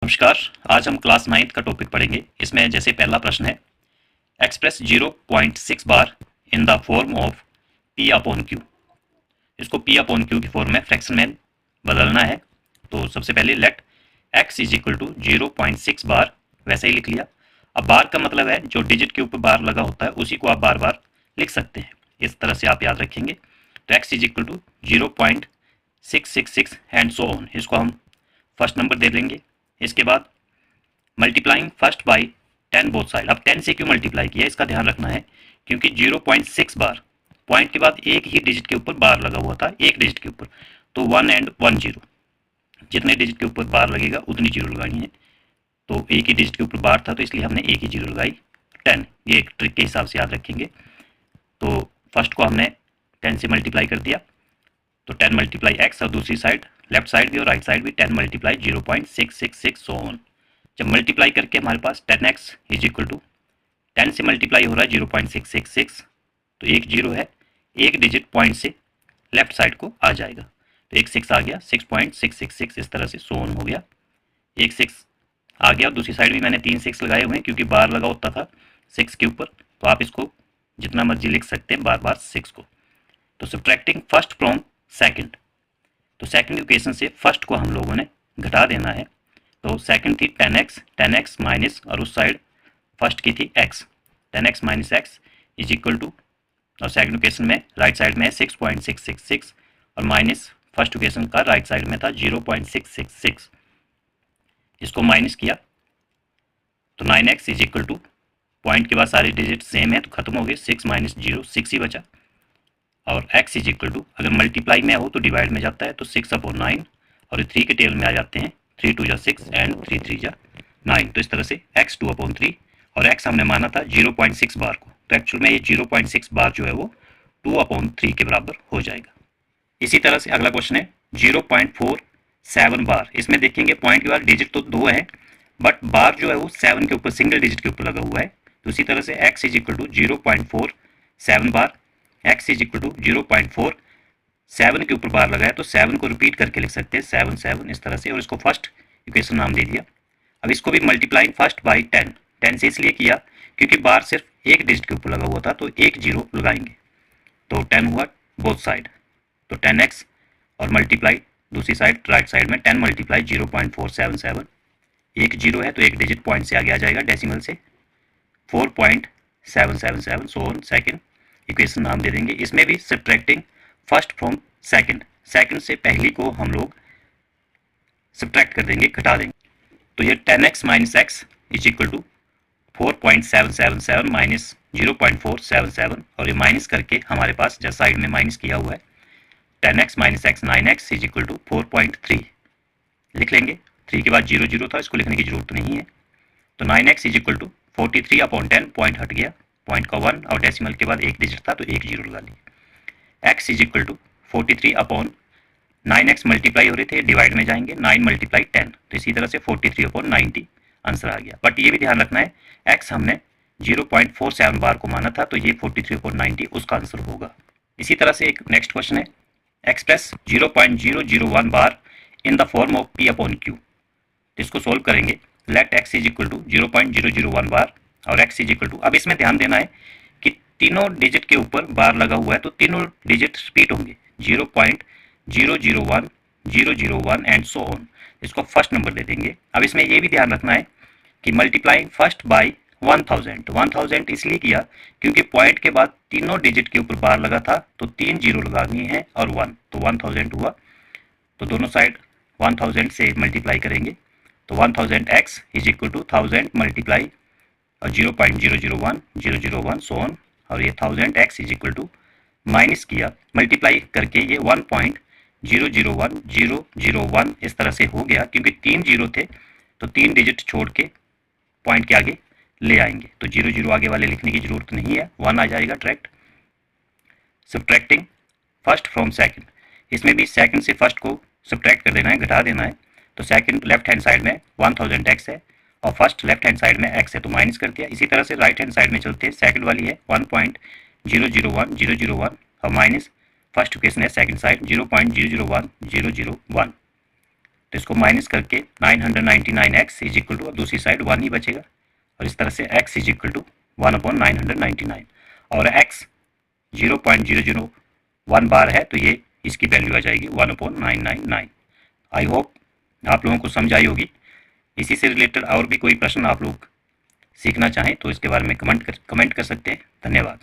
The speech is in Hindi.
नमस्कार। आज हम क्लास 9th का टॉपिक पढ़ेंगे। इसमें जैसे पहला प्रश्न है, express 0.6 bar in the form of P upon Q। इसको P अपॉन Q की फॉर्म में फ्रैक्शन में बदलना है। तो सबसे पहले let x is equal to 0.6 bar, वैसे ही लिख लिया। अब बार का मतलब है जो डिजिट के ऊपर बार लगा होता है उसी को आप बार बार लिख सकते हैं। इस तरह से आप याद रखेंगे। तो x is equal to 0.666 and so on. इसको हम फर्स्ट नंबर दे देंगे। इसके बाद multiplying first by 10 both side. अब 10 से क्यों मल्टीप्लाई किया, इसका ध्यान रखना है, क्योंकि 0.6 बार पॉइंट के बाद एक ही डिजिट के ऊपर बार लगा हुआ था, एक डिजिट के ऊपर। तो 1 एंड 1 0, जितने डिजिट के ऊपर बार लगेगा उतनी जीरो लगानी है। तो एक ही डिजिट के ऊपर बार था तो इसलिए हमने एक ही जीरो लगाई 10। ये एक ट्रिक के हिसाब से याद रखेंगे। तो फर्स्ट को हमने 10 से मल्टीप्लाई कर दिया, तो 10 मल्टीप्लाई एक्स, और दूसरी साइड लेफ्ट साइड भी और राइट साइड भी 10 मल्टीप्लाई 0.666 सो ऑन। जब मल्टीप्लाई करके हमारे पास 10x इज इक्वल टू 10 से मल्टीप्लाई हो रहा है 0.666, तो एक जीरो है, एक डिजिट पॉइंट से लेफ्ट साइड को आ जाएगा, तो एक 6 आ गया, 6.666 इस तरह से सो ऑन हो गया। एक 6 आ गया, दूसरी साइड भी मैंने 3 6 लगाए हुए हैं क्योंकि बार लगा होता था 6 के ऊपर। तो आप इसको जितना मर्जी लिख सकते हैं बार बार 6 को। तो सब्ट्रैक्टिंग फर्स्ट फ्रॉम सेकंड, तो सेकंड इक्वेशन से फर्स्ट को हम लोगों ने घटा देना है। तो सेकंड थी 10x माइनस, और उस साइड फर्स्ट की थी x, 10x minus x is equal to, और सेकंड इक्वेशन में राइट साइड में 6.666 और माइनस फर्स्ट इक्वेशन का राइट साइड में था 0.666। इसको माइनस किया तो 9x is equal to, point के बाद सारे डिजिट सेम है तो खत्म हो गए, 6 माइनस 0 6 ही बचा। और x इज इक्वल टू, अगर मल्टीप्लाई में हो तो डिवाइड में जाता है, तो 6 अपॉन 9, और 3 के टेबल में आ जाते हैं, 3 2 जा 6 एंड 3 3 जा 9। तो इस तरह से x 2 अपॉन 3, और x हमने माना था 0.6 बार को, तो एक्चुअल में ये 0.6 बार जो है वो 2 अपॉन 3 के बराबर हो जाएगा। इसी तरह से अगला क्वेश्चन है 0.47 बार। इसमें देखेंगे पॉइंट के बाद डिजिट तो 2 है, बट बार जो है वो 7 के ऊपर, सिंगल डिजिट के ऊपर लगा हुआ है। तो इसी तरह से x is equal to 0.47 bar, x is equal to 0.47 के ऊपर बार लगाया, तो 7 को रिपीट करके लिख सकते हैं 7 7 इस तरह से, और इसको फर्स्ट इक्वेशन नाम दे दिया। अब इसको भी मल्टीप्लाइंग फर्स्ट बाई 10, 10 से इसलिए किया क्योंकि बार सिर्फ एक डिजिट के ऊपर लगा हुआ था, तो एक जीरो लगाएंगे, तो 10 हुआ बोथ साइड, तो 10x, और मल्टीप्लाई दूसरी साइड राइट साइड में 10 मल्टीप्लाई 0.477, एक जीरो है तो एक डिजिट पॉइंट से आगे आ जाएगा डेसिमल से, 4.777 सो ऑन। सेकेंड इक्वेशन नाम दे देंगे। इसमें भी subtracting first from second, second से पहली को हम लोग सब्ट्रैक्ट कर देंगे, घटा देंगे। तो ये 10x minus x is equal to 4.777 minus 0.477, और ये माइनस करके हमारे पास जब साइड में माइनस किया हुआ है 10x minus x 9x is equal to 4.3 लिख लेंगे। 3 के बाद 0 0 था, इसको लिखने की जरूरत नहीं है। तो 9x is equal to 43 upon 10, point हट गया, पॉइंट का 1, और डेसिमल के बाद एक डिजिट था तो एक जीरो लगा लिया। x is equal to 43 upon 9x multiply हो रहे थे, डिवाइड में जाएंगे, 9 मल्टीप्लाई 10, तो इसी तरह से 43 अपॉन 90 आंसर आ गया। बट ये भी ध्यान रखना है x हमने 0.47 बार को माना था, तो ये 43 अपॉन 90 उसका आंसर होगा। इसी तरह से एक नेक्स्ट क्वेश्चन है, express 0.001 bar in the form of P upon Q। इसको सोल्व करेंगे। Let x is equal to 0.001 bar और x इज इक्वल टू, अब इसमें ध्यान देना है कि तीनों डिजिट के ऊपर बार लगा हुआ है, तो तीनों डिजिट रिपीट होंगे, 0.001 001 एंड सो ऑन। इसको फर्स्ट नंबर दे देंगे। अब इसमें यह भी ध्यान रखना है कि मल्टीप्लाइंग फर्स्ट बाई 1000 इसलिए किया क्योंकि पॉइंट के बाद तीनों डिजिट के ऊपर बार लगा था, तो 3 जीरो लगानी है और 1, तो 1000 हुआ। तो दोनों साइड 1000 से मल्टीप्लाई करेंगे, तो 1000x is equal to 1000 multiply और 0.001 001 सो ऑन, और ये 1000x is equal to minus किया, मल्टीप्लाई करके ये 1.001 001 इस तरह से हो गया, क्योंकि 3 जीरो थे तो 3 डिजिट छोड़ के पॉइंट के आगे ले आएंगे, तो 0 0 आगे वाले लिखने की जरूरत नहीं है, 1 आ जाएगा direct. Subtracting first from second, इसमें भी सेकंड से फर्स्ट को सब्ट्रैक्ट कर देना है, घटा देना है। तो सेकंड लेफ्ट हैंड साइड में 1000x है और फर्स्ट लेफ्ट हैंड साइड में x है, तो माइनस कर दिया। इसी तरह से राइट हैंड साइड में चलते हैं, सेकंड वाली है 1.001 001 और माइनस फर्स्ट इक्वेशन है सेकंड साइड 0.001 001। तो इसको माइनस करके 999x इज इक्वल टू, अब दूसरी साइड 1 ही बचेगा, और इस तरह से x इज इक्वल टू 1/999, और x 0.001 बार है तो ये इसकी वैल्यू आ जाएगी 1/999। आई होप आप लोगों को समझ आई होगी। इसी से रिलेटेड और भी कोई प्रश्न आप लोग सीखना चाहें तो इसके बारे में कमेंट कर सकते हैं। धन्यवाद।